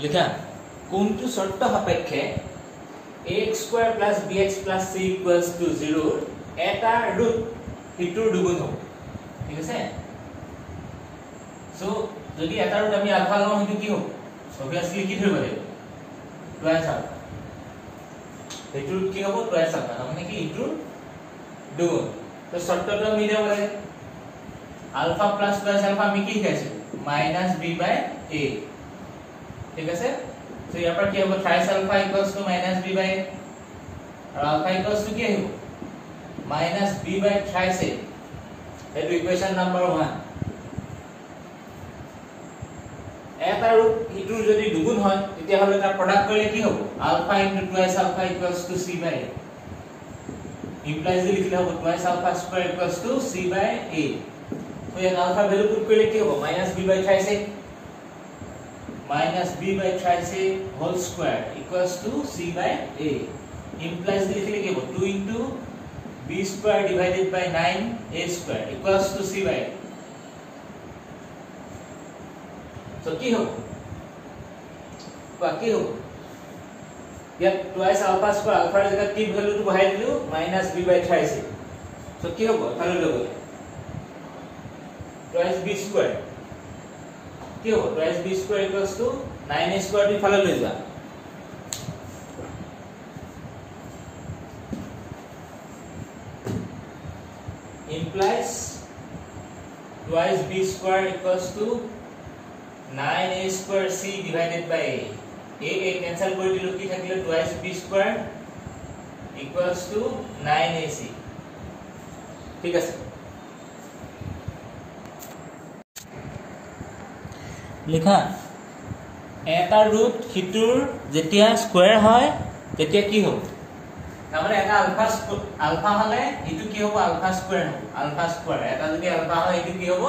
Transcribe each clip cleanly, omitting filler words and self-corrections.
लिखा कोनটো শর্ত সাপেক্ষে ax square plus bx plus c equals to 0 এটা রুট হিটুৰ দুগুণ হ'ব ঠিক আছে সো যদি এটা ৰুট আমি আলফা লওঁ হিটু কি হ'ব obviously কি ধৰিব লাগিব twice alpha হিটুৰ কি হ'ব twice alpha মানে কি হিটুৰ দুগুণ তো শর্তটো আমি দেব লাগে alpha plus twice alpha আমি কি লিখাইছো minus b by a ঠিক আছে So यहाँ पर क्या होगा thrice alpha equals to minus b by और alpha equals to क्या है minus b by thrice a that equation number 1 এটা রুট ইটুৰ যদি দুগুণ হয় তেতিয়া হলে তাৰ প্ৰডাক্ট কৰিলে কি হ'ব alpha into twice alpha equals to c by a implies লিখিলে হ'ব twice alpha square equals to c by a so ইয়াত alpha ভ্যালু পুট কৰিলে কি হ'ব minus b by thrice a minus b by thrice a whole square equals to c by a implies लिखले के 2 into b square divided by 9 a square equals to c by a so কি हो बाकी हो या twice alpha square alpha जगह की value तो बहाई दिलु minus b by thrice a so কি হ'ব তালৈ লৈ গলে twice b square কি হ'ব twice b square equals to 9a square T ফালে লৈ যা implies twice b square equals to 9a square c divided by a cancel কৰি দিলো কি থাকিলে twice b square equals to 9ac ঠিক আছে লিখা এটা রুট হিটুৰ যেতিয়া স্কয়াৰ হয় তেতিয়া কি হ'ব তামানে এটা আলফা হলে ইটু কি হ'ব আলফা স্কয়াৰ হ'ব আলফা স্কয়াৰ এটা যদি আলফা হয় ইটু কি হ'ব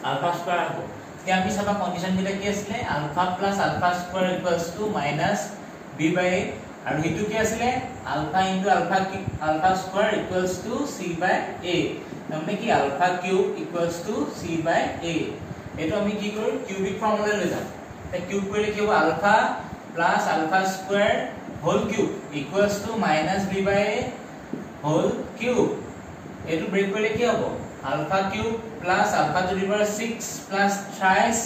আলফা স্কয়াৰ হ'ব এতিয়া আমি সবা কন্ডিশন কিটা কি আছিল alpha plus alpha square equals to minus b by a আৰু হিটু কি আছিল alpha into alpha square equals to c by a তামানে কি alpha cube equals to c by a এটো আমি কি কৰো কিউবিক ফৰ্মুলা লৈ যাম তে কিউব কৰিলে কি হ'ব alpha plus alpha square whole cube equals to minus b by a whole cube এটো ব্রেক কৰিলে কি হ'ব alpha cube plus alpha to the power 6 plus thrice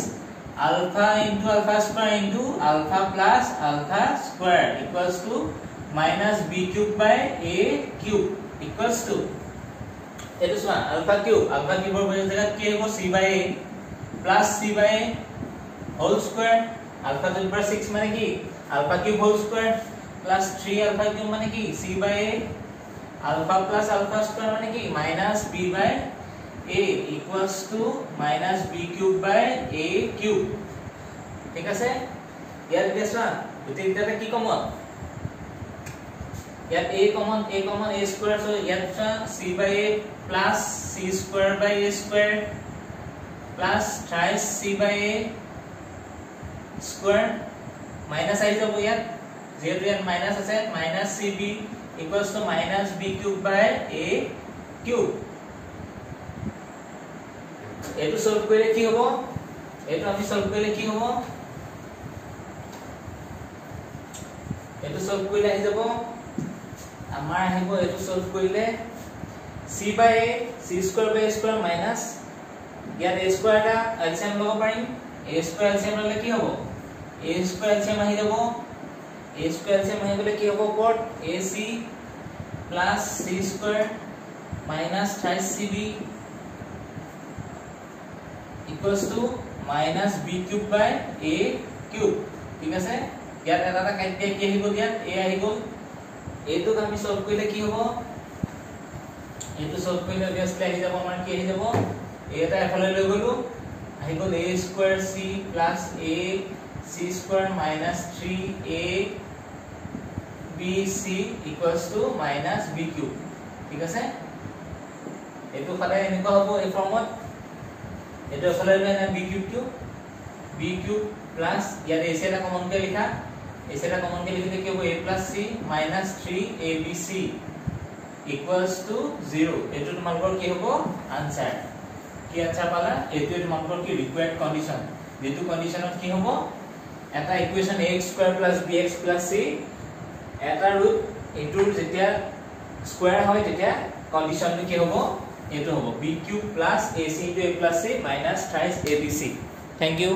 alpha into alpha square into alpha plus alpha square equals to minus b cube by a cube equals to eto swa alpha cube or base jagah k hobo c by a plus c by a whole square alpha to the power 6 mane ki alpha cube whole square plus 3 alpha cube mane ki c by a alpha plus alpha square mane ki minus b by a equals to minus b cube by a cube ঠিক আছে ইয়াত দেখছা দুইটা কি common ইয়াত a common a square so ইয়াত c by a plus c square by a square plus thrice c by a square minus আই যাব ইয়াত যেহেতু ইয়াত মাইনাস আছে minus cb equals to minus b cube by a cube এটো solve কৰিলে কি হ'ব এটো আমি সলভ কৰিলে কি হ'ব এটো সলভ কৰিলে আহি যাব আমাৰ আহিব এটো সলভ কৰিলে c by a c square by a square minus ইয়াত a square টা এলসিএম লব পাৰিম a square এলসিএম ললে কি হ'ব a square এলসিএম আহি যাব a square এলসিএম আহি গলে কি হ'ব কত ac plus c square minus thrice cb equals to minus b cube by a cube ঠিক আছে ইয়াত এটা কাটকে কি আহিব ইয়াত a আহি গল এটো আমি সলভ কৰিলে কি হ'ব এটো সলভ কৰিলে অবভিয়াসলি আহি যাব আমাৰ কি আহি যাব এটা এফালে লৈ গলো আহি গল a square c plus a c square minus 3a b c equals to minus b cube ঠিক আছে এটো ফালে এনেকুৱা হ'ব এই ফর্মত এটো ফালে না b cube plus ইয়াত ac এটা কমন কে লিখা ac এটা কমন কে লিখিলে কি হ'ব a plus c minus 3abc equals to 0 এটো তোমালোকৰ কি হ'ব आंसर কি আনসাৰ পালা এটো তোমালোকৰ কি ৰিকোয়াৰ্ড কন্ডিশন যেটো কন্ডিশনত কি হ'ব এটা equation ax square plus bx plus c এটা ৰুট ইনটুৰ যেতিয়া স্কয়াৰ হয় তেতিয়া কন্ডিশনটো কি হ'ব এটো হ'ব b cube plus ac into a plus c minus thrice abc। Thank U.